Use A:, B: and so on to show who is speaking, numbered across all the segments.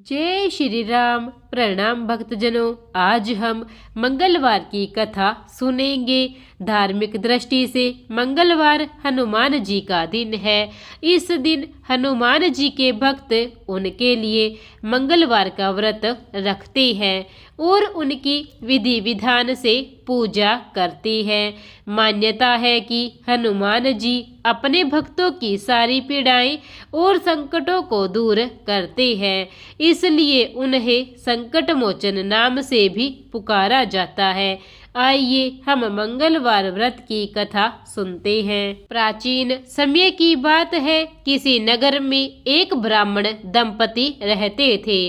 A: जय श्री राम। प्रणाम भक्तजनों। आज हम मंगलवार की कथा सुनेंगे। धार्मिक दृष्टि से मंगलवार हनुमान जी का दिन है। इस दिन हनुमान जी के भक्त उनके लिए मंगलवार का व्रत रखते हैं और उनकी विधि विधान से पूजा करते हैं। मान्यता है कि हनुमान जी अपने भक्तों की सारी पीड़ाएं और संकटों को दूर करते हैं, इसलिए उन्हें संकट मोचन नाम से भी पुकारा जाता है। आइए हम मंगलवार व्रत की कथा सुनते हैं। प्राचीन समय की बात है। किसी नगर में एक ब्राह्मण दंपति रहते थे।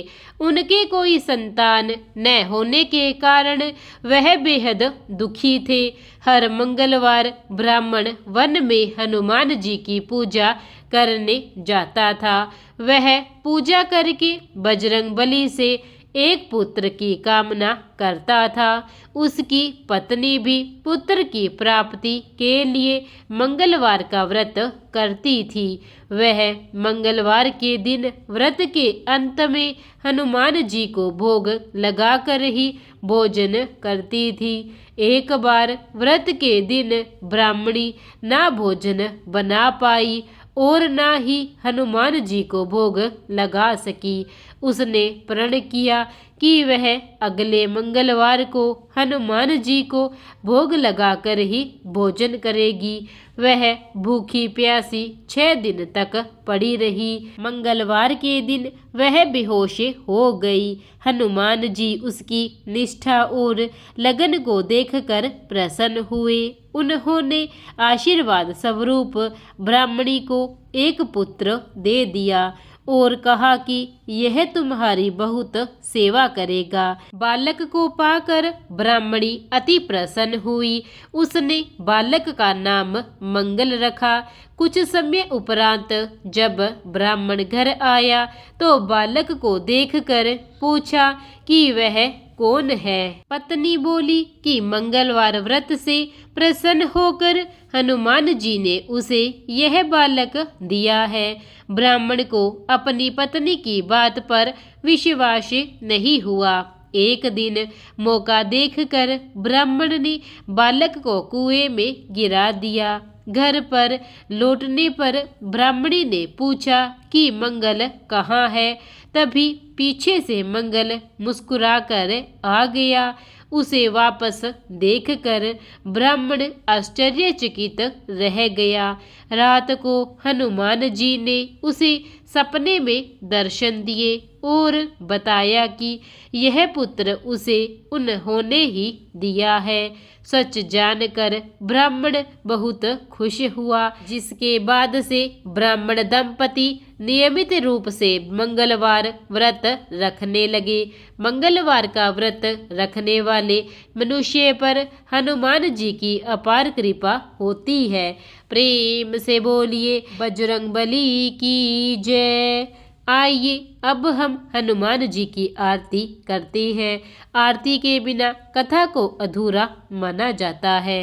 A: उनके कोई संतान न होने के कारण वह बेहद दुखी थे। हर मंगलवार ब्राह्मण वन में हनुमान जी की पूजा करने जाता था। वह पूजा करके बजरंगबली से एक पुत्र की कामना करता था। उसकी पत्नी भी पुत्र की प्राप्ति के लिए मंगलवार का व्रत करती थी। वह मंगलवार के दिन व्रत के अंत में हनुमान जी को भोग लगाकर ही भोजन करती थी। एक बार व्रत के दिन ब्राह्मणी ना भोजन बना पाई और ना ही हनुमान जी को भोग लगा सकी। उसने प्रण किया कि वह अगले मंगलवार को हनुमान जी को भोग लगाकर ही भोजन करेगी। वह भूखी प्यासी 6 दिन तक पड़ी रही। मंगलवार के दिन वह बेहोश हो गई। हनुमान जी उसकी निष्ठा और लगन को देखकर प्रसन्न हुए। उन्होंने आशीर्वाद स्वरूप ब्राह्मणी को एक पुत्र दे दिया और कहा कि यह तुम्हारी बहुत सेवा करेगा। बालक को पाकर ब्राह्मणी अति प्रसन्न हुई। उसने बालक का नाम मंगल रखा। कुछ समय उपरांत जब ब्राह्मण घर आया तो बालक को देखकर पूछा कि वह कौन है। पत्नी बोली कि मंगलवार व्रत से प्रसन्न होकर हनुमान जी ने उसे यह बालक दिया है। ब्राह्मण को अपनी पत्नी की बात पर विश्वास नहीं हुआ। एक दिन मौका देखकर ब्राह्मण ने बालक को कुएं में गिरा दिया। घर पर लौटने पर ब्राह्मणी ने पूछा कि मंगल कहाँ है। तभी पीछे से मंगल मुस्कुराकर आ गया। उसे वापस देखकर ब्राह्मण आश्चर्यचकित रह गया। रात को हनुमान जी ने उसे सपने में दर्शन दिए और बताया कि यह पुत्र उसे उन्होंने ही दिया है। सच जानकर ब्राह्मण बहुत खुश हुआ, जिसके बाद से ब्राह्मण दंपति नियमित रूप से मंगलवार व्रत रखने लगे। मंगलवार का व्रत रखने वाले मनुष्य पर हनुमान जी की अपार कृपा होती है। प्रेम से बोलिए बजरंगबली की जय। आइए अब हम हनुमान जी की आरती करते हैं। आरती के बिना कथा को अधूरा माना जाता है।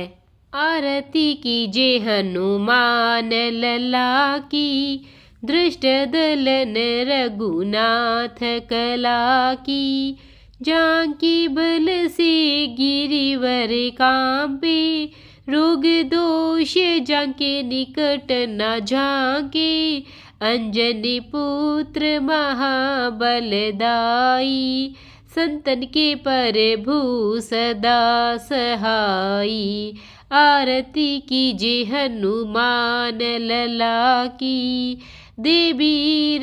A: आरती कीजिए हनुमान लला की, दृष्ट दलन रघुनाथ कला की। जांकी बल से गिरिवर कांपे, रोग दोष जांके निकट न झांके। अंजनी पुत्र महाबलदाई, संतन के प्रभु सदा सहाई। आरती कीजिए हनुमान लला की, देवी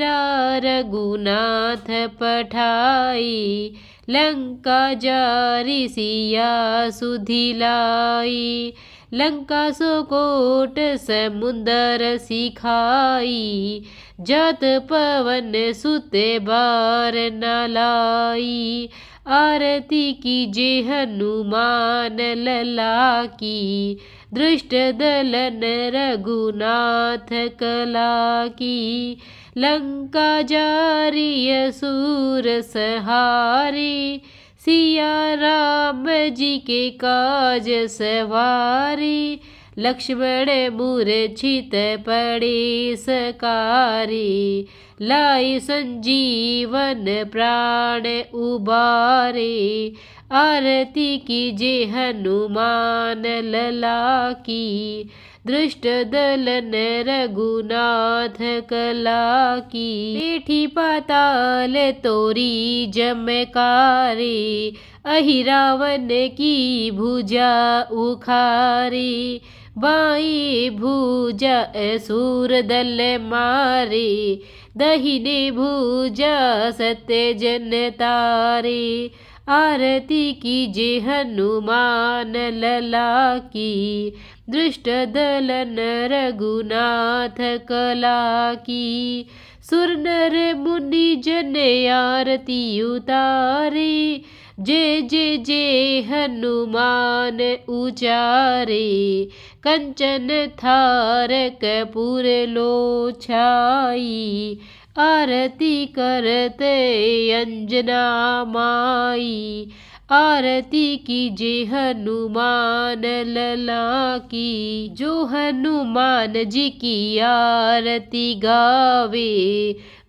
A: रघुनाथ पठाई। लंका जारी सिया सुधिलाई, लंका सोकोट समुंदर सिखाई। जात पवन सुत बार न लाई, आरती कीजिए हनुमान लला की। दृष्ट दलन रघुनाथ कला की, लंका जारी असुर सहारे। सिया राम जी के काज सवारी, लक्ष्मण मूर्छित पड़े सकारी। लाए संजीवन प्राण उबारे। आरती कीजे हनुमान लला की, दृष्ट दलन रघुनाथ कला की। पेठी पाताल तोरी जमकारे, अहि रावण की भुजा उखारी। बाई भुजा असुर दल मारे, दहिने भुजा सत्य जन तारे। आरती कीजे हनुमान लला की, दृष्ट दलन रघुनाथ कला की। सुर नर मुनि जन आरती उतारे, जय जय जय हनुमान उचारे। कंचन थार कपूर लो छाई, आरती करते अंजना माई। आरती कीजे हनुमान लला की, जो हनुमान जी की आरती गावे।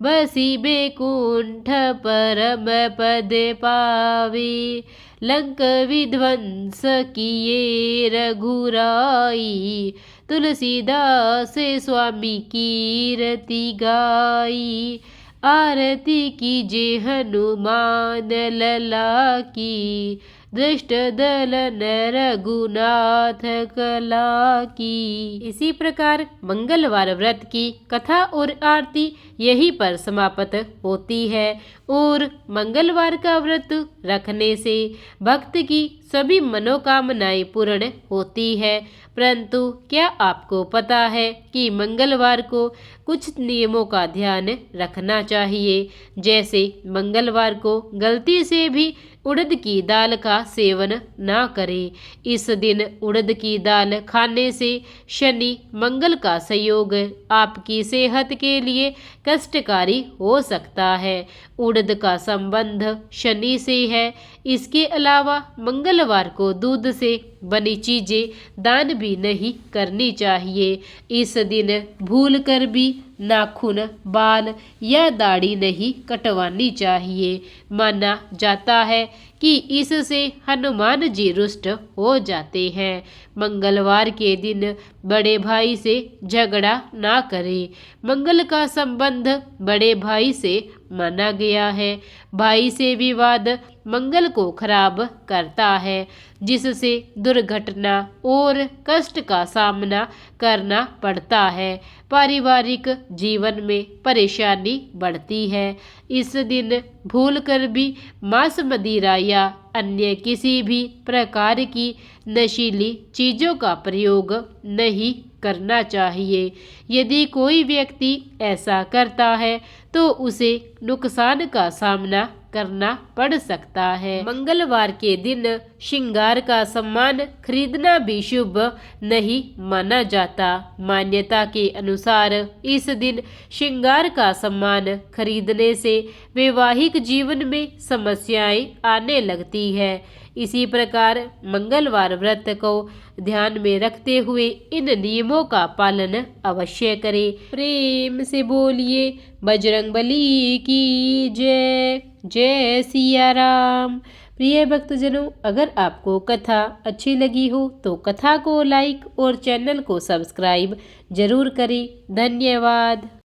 A: बसी बैकुंठ परम पद पावे, लंक विध्वंस किए रघुराई। तुलसीदास स्वामी कीरति गाई, आरती कीजे हनुमान लला की। दृष्ट दलन रघुनाथ कला की। इसी प्रकार मंगलवार व्रत की कथा और आरती यहीं पर समाप्त होती है। और मंगलवार का व्रत रखने से भक्त की सभी मनोकामनाएं पूर्ण होती है। परंतु क्या आपको पता है कि मंगलवार को कुछ नियमों का ध्यान रखना चाहिए। जैसे मंगलवार को गलती से भी उड़द की दाल का सेवन ना करें। इस दिन उड़द की दाल खाने से शनि मंगल का संयोग आपकी सेहत के लिए कष्टकारी हो सकता है। उड़द का संबंध शनि से है। इसके अलावा मंगलवार को दूध से बनी चीजें दान भी नहीं करनी चाहिए। इस दिन भूल कर भी नाखून, बाल या दाढ़ी नहीं कटवानी चाहिए। माना जाता है कि इससे हनुमान जी रुष्ट हो जाते हैं। मंगलवार के दिन बड़े भाई से झगड़ा ना करें। मंगल का संबंध बड़े भाई से माना गया है। भाई से विवाद मंगल को खराब करता है, जिससे दुर्घटना और कष्ट का सामना करना पड़ता है। पारिवारिक जीवन में परेशानी बढ़ती है। इस दिन भूल कर भी मांस, मदिरा या अन्य किसी भी प्रकार की नशीली चीज़ों का प्रयोग नहीं करना चाहिए। यदि कोई व्यक्ति ऐसा करता है तो उसे नुकसान का सामना करना पड़ सकता है। मंगलवार के दिन श्रृंगार का सामान खरीदना भी शुभ नहीं माना जाता। मान्यता के अनुसार इस दिन श्रृंगार का सामान खरीदने से वैवाहिक जीवन में समस्याएं आने लगती है। इसी प्रकार मंगलवार व्रत को ध्यान में रखते हुए इन नियमों का पालन अवश्य करें। प्रेम से बोलिए बजरंगबली की जय। जय सिया राम। प्रिय भक्तजनों, अगर आपको कथा अच्छी लगी हो तो कथा को लाइक और चैनल को सब्सक्राइब जरूर करें। धन्यवाद।